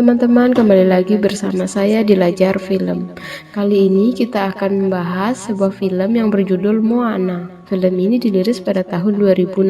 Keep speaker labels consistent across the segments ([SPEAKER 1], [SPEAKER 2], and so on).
[SPEAKER 1] teman-teman, kembali lagi bersama saya di Lajar Film. Kali ini kita akan membahas sebuah film yang berjudul Moana. Film ini dirilis pada tahun 2016.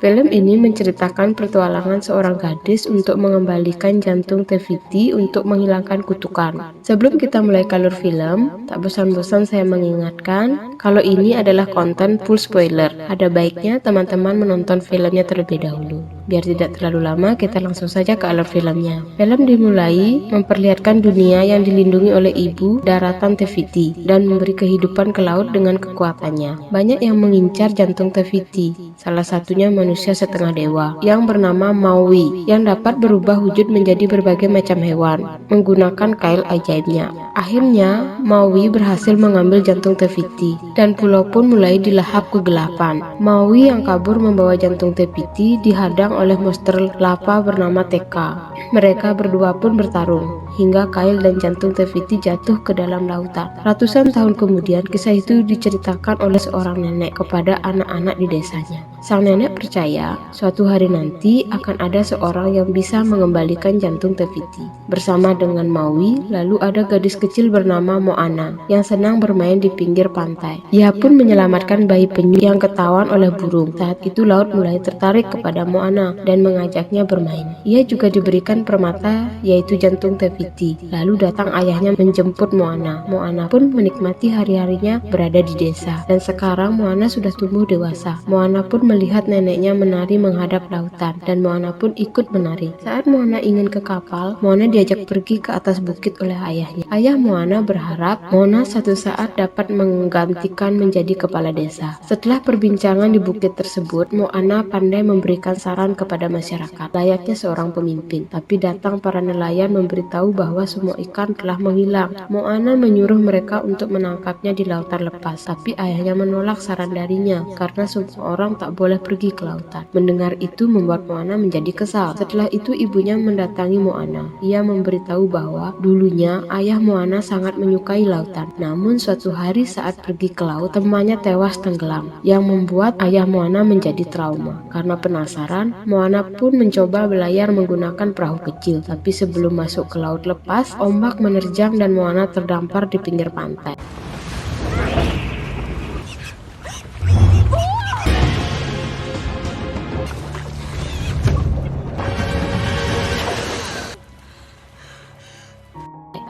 [SPEAKER 1] Film ini menceritakan petualangan seorang gadis untuk mengembalikan jantung Te-Fiti untuk menghilangkan kutukan. Sebelum kita mulai ke alur film, tak bosan-bosan saya mengingatkan kalau ini adalah konten full spoiler. Ada baiknya teman-teman menonton filmnya terlebih dahulu. Biar tidak terlalu lama, kita langsung saja ke alur filmnya. Film dimulai memperlihatkan dunia yang dilindungi oleh ibu daratan Te-Fiti dan memberi kehidupan ke laut dengan kekuatannya. Banyak yang mengincar jantung Te-Fiti, salah satunya manusia setengah dewa yang bernama Maui yang dapat berubah wujud menjadi berbagai macam hewan menggunakan kail ajaibnya. Akhirnya Maui berhasil mengambil jantung Te-Fiti dan pulau pun mulai dilahap kegelapan. Maui yang kabur membawa jantung Te-Fiti dihadang oleh monster lava bernama Tekka. Mereka berdua pun bertarung hingga kail dan jantung Te-Fiti jatuh ke dalam lautan. Ratusan tahun kemudian, kisah itu diceritakan oleh seorang nenek kepada anak-anak di desanya. Sang nenek percaya suatu hari nanti akan ada seorang yang bisa mengembalikan jantung Te-Fiti. Bersama dengan Maui, lalu ada gadis kecil bernama Moana yang senang bermain di pinggir pantai. Ia pun menyelamatkan bayi penyu yang ketahuan oleh burung. Saat itu laut mulai tertarik kepada Moana dan mengajaknya bermain. Ia juga diberikan permata yaitu jantung Te-Fiti. Lalu datang ayahnya menjemput Moana. Moana pun menikmati hari-harinya berada di desa. Dan sekarang Moana sudah tumbuh dewasa. Moana pun melihat neneknya menari menghadap lautan dan Moana pun ikut menari. Saat Moana ingin ke kapal, Moana diajak pergi ke atas bukit oleh ayahnya. Ayah Moana berharap Moana suatu saat dapat menggantikan menjadi kepala desa. Setelah perbincangan di bukit tersebut, Moana pandai memberikan saran kepada masyarakat layaknya seorang pemimpin. Tapi datang para nelayan memberitahu bahwa semua ikan telah menghilang. Moana menyuruh mereka untuk menangkapnya di lautan lepas, tapi ayahnya menolak saran darinya karena semua orang tak boleh pergi ke lautan. Mendengar itu membuat Moana menjadi kesal. Setelah itu ibunya mendatangi Moana. Ia memberitahu bahwa dulunya ayah Moana sangat menyukai lautan. Namun suatu hari saat pergi ke laut, temannya tewas tenggelam yang membuat ayah Moana menjadi trauma. Karena penasaran, Moana pun mencoba berlayar menggunakan perahu kecil. Tapi sebelum masuk ke laut lepas, ombak menerjang dan Moana terdampar di pinggir pantai.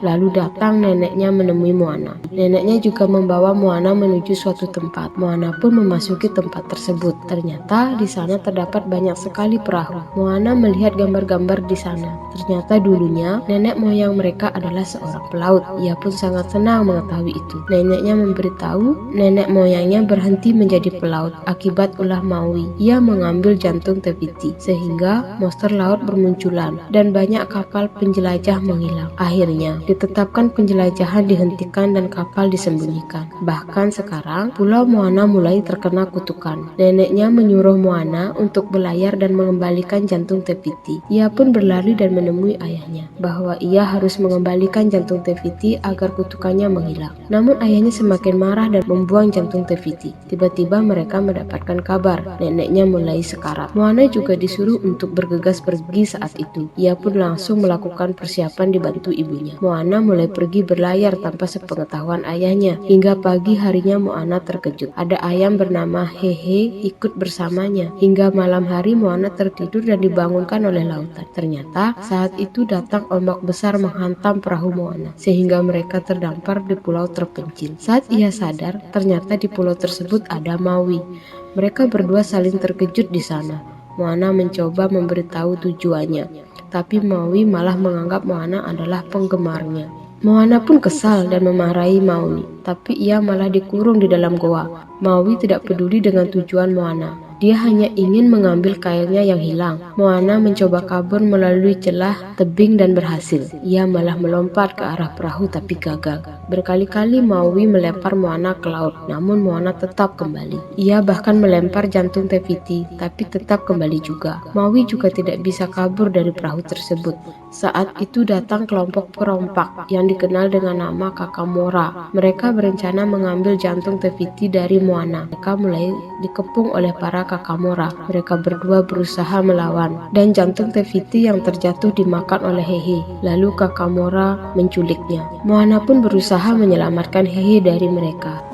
[SPEAKER 1] Lalu datang neneknya menemui Moana. Neneknya juga membawa Moana menuju suatu tempat. Moana pun memasuki tempat tersebut. Ternyata di sana terdapat banyak sekali perahu. Moana melihat gambar-gambar di sana. Ternyata dulunya nenek moyang mereka adalah seorang pelaut. Ia pun sangat senang mengetahui itu. Neneknya memberitahu nenek moyangnya berhenti menjadi pelaut akibat ulah Maui. Ia mengambil jantung Te-Fiti sehingga monster laut bermunculan dan banyak kapal penjelajah menghilang. Akhirnya ditetapkan penjelajahan dihentikan dan kapal disembunyikan. Bahkan sekarang Pulau Moana mulai terkena kutukan. Neneknya menyuruh Moana untuk berlayar dan mengembalikan jantung Te-Fiti. Ia pun berlari dan menemui ayahnya bahwa ia harus mengembalikan jantung Te-Fiti agar kutukannya menghilang. Namun ayahnya semakin marah dan membuang jantung Te-Fiti. Tiba-tiba mereka mendapatkan kabar neneknya mulai sekarat. Moana juga disuruh untuk bergegas pergi saat itu. Ia pun langsung melakukan persiapan dibantu ibunya. Moana mulai pergi berlayar tanpa sepengetahuan ayahnya. Hingga pagi harinya Moana terkejut. Ada ayam bernama Hehe ikut bersamanya. Hingga malam hari Moana tertidur dan dibangunkan oleh lautan. Ternyata saat itu datang ombak besar menghantam perahu Moana sehingga mereka terdampar di pulau terpencil. Saat ia sadar, ternyata di pulau tersebut ada Maui. Mereka berdua saling terkejut di sana. Moana mencoba memberitahu tujuannya. Tapi Maui malah menganggap Moana adalah penggemarnya. Moana pun kesal dan memarahi Maui, tapi ia malah dikurung di dalam goa. Maui tidak peduli dengan tujuan Moana. Dia hanya ingin mengambil kailnya yang hilang. Moana mencoba kabur melalui celah tebing dan berhasil. Ia malah melompat ke arah perahu tapi gagal. Berkali-kali Maui melempar Moana ke laut, namun Moana tetap kembali. Ia bahkan melempar jantung Te-Fiti, tapi tetap kembali juga. Maui juga tidak bisa kabur dari perahu tersebut. Saat itu datang kelompok perompak yang dikenal dengan nama Kakamora. Mereka berencana mengambil jantung Te-Fiti dari Moana. Mereka mulai dikepung oleh para Kakamora. Mereka berdua berusaha melawan, dan jantung Te-Fiti yang terjatuh dimakan oleh Hehe. Lalu Kakamora menculiknya. Moana pun berusaha menyelamatkan Hehe dari mereka.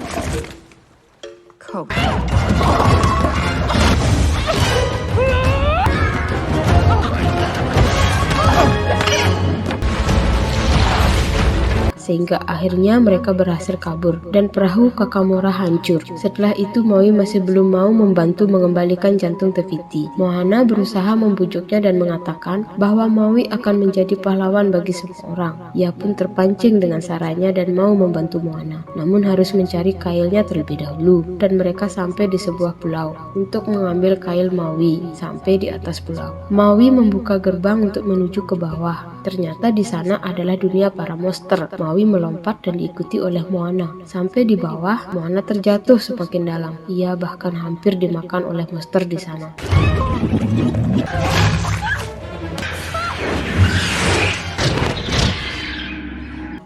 [SPEAKER 1] Sehingga akhirnya mereka berhasil kabur dan perahu Kakamora hancur. Setelah itu Maui masih belum mau membantu mengembalikan jantung Te-Fiti. Moana berusaha membujuknya dan mengatakan bahwa Maui akan menjadi pahlawan bagi semua orang. Ia pun terpancing dengan sarannya dan mau membantu Moana, namun harus mencari kailnya terlebih dahulu. Dan mereka sampai di sebuah pulau untuk mengambil kail Maui. Sampai di atas pulau, Maui membuka gerbang untuk menuju ke bawah. Ternyata di sana adalah dunia para monster. Maui melompat dan diikuti oleh Moana. Sampai di bawah, Moana terjatuh semakin dalam. Ia bahkan hampir dimakan oleh monster di sana.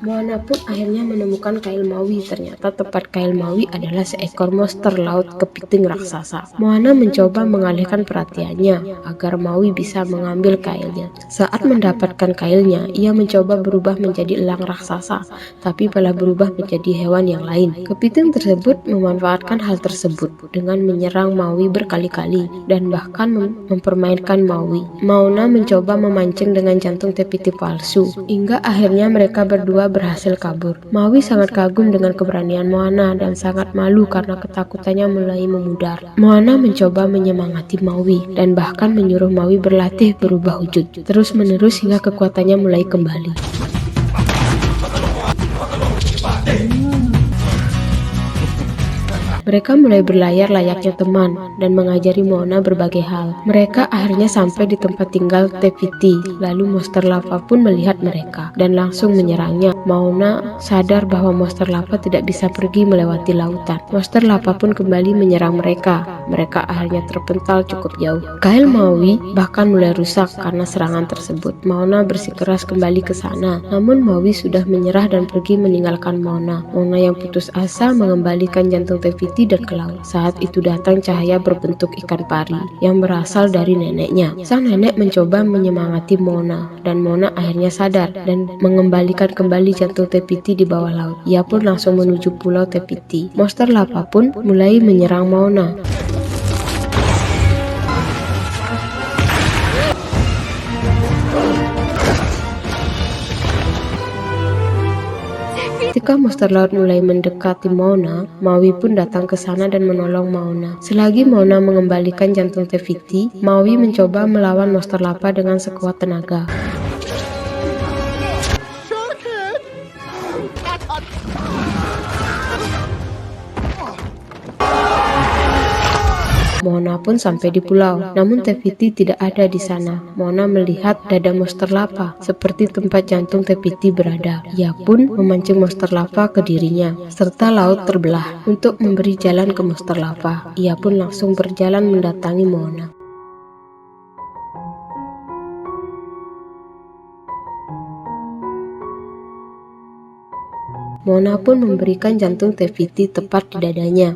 [SPEAKER 1] Moana pun akhirnya menemukan kail Maui. Ternyata tempat kail Maui adalah seekor monster laut kepiting raksasa. Moana mencoba mengalihkan perhatiannya agar Maui bisa mengambil kailnya. Saat mendapatkan kailnya, ia mencoba berubah menjadi elang raksasa, tapi malah berubah menjadi hewan yang lain. Kepiting tersebut memanfaatkan hal tersebut dengan menyerang Maui berkali-kali dan bahkan mempermainkan Maui. Moana mencoba memancing dengan jantung Te-Fiti palsu, hingga akhirnya mereka berdua berhasil kabur. Maui sangat kagum dengan keberanian Moana dan sangat malu karena ketakutannya mulai memudar. Moana mencoba menyemangati Maui dan bahkan menyuruh Maui berlatih berubah wujud terus-menerus hingga kekuatannya mulai kembali. Mereka mulai berlayar layaknya teman dan mengajari Moana berbagai hal. Mereka akhirnya sampai di tempat tinggal Te-Fiti. Lalu monster lava pun melihat mereka dan langsung menyerangnya. Moana sadar bahwa monster lava tidak bisa pergi melewati lautan. Monster lava pun kembali menyerang mereka. Mereka akhirnya terpental cukup jauh. Kail Maui bahkan mulai rusak karena serangan tersebut. Moana bersikeras kembali ke sana, namun Maui sudah menyerah dan pergi meninggalkan Moana. Moana yang putus asa mengembalikan jantung Te-Fiti dan ke laut. Saat itu datang cahaya berbentuk ikan pari yang berasal dari neneknya. Sang nenek mencoba menyemangati Moana dan Moana akhirnya sadar dan mengembalikan kembali jantung Te-Fiti di bawah laut. Ia pun langsung menuju pulau Te-Fiti. Monster lava pun mulai menyerang Moana. Ketika monster laut mulai mendekati Moana, Maui pun datang ke sana dan menolong Moana. Selagi Moana mengembalikan jantung Te-Fiti, Maui mencoba melawan monster lava dengan sekuat tenaga. Moana pun sampai di pulau, namun Te-Fiti tidak ada di sana. Moana melihat dada monster lava, seperti tempat jantung Te-Fiti berada. Ia pun memancing monster lava ke dirinya, serta laut terbelah untuk memberi jalan ke monster lava. Ia pun langsung berjalan mendatangi Moana. Moana pun memberikan jantung Te-Fiti tepat di dadanya.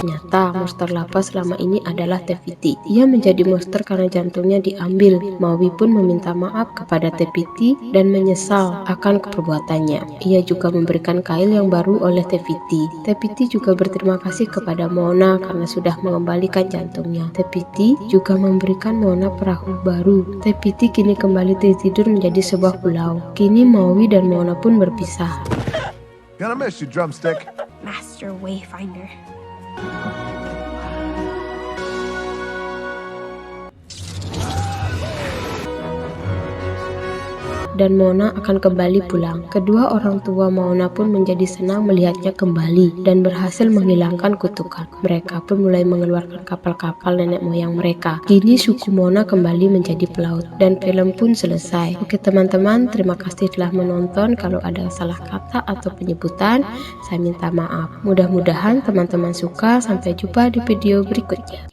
[SPEAKER 1] Ternyata monster lava selama ini adalah Te-Fiti. Ia menjadi monster karena jantungnya diambil. Maui pun meminta maaf kepada Te-Fiti dan menyesal akan perbuatannya. Ia juga memberikan kail yang baru oleh Te-Fiti. Te-Fiti juga berterima kasih kepada Moana karena sudah mengembalikan jantungnya. Te-Fiti juga memberikan Moana perahu baru. Te-Fiti kini kembali tidur menjadi sebuah pulau. Kini Maui dan Moana pun berpisah.
[SPEAKER 2] Gonna miss you, drumstick.
[SPEAKER 3] Master Wayfinder.
[SPEAKER 1] dan Mona akan kembali pulang. Kedua orang tua Mona pun menjadi senang melihatnya kembali dan berhasil menghilangkan kutukan. Mereka pun mulai mengeluarkan kapal-kapal nenek moyang mereka. Kini suku Mona kembali menjadi pelaut dan film pun selesai. Oke teman-teman, terima kasih telah menonton. Kalau ada salah kata atau penyebutan, saya minta maaf. Mudah-mudahan teman-teman suka. Sampai jumpa di video berikutnya.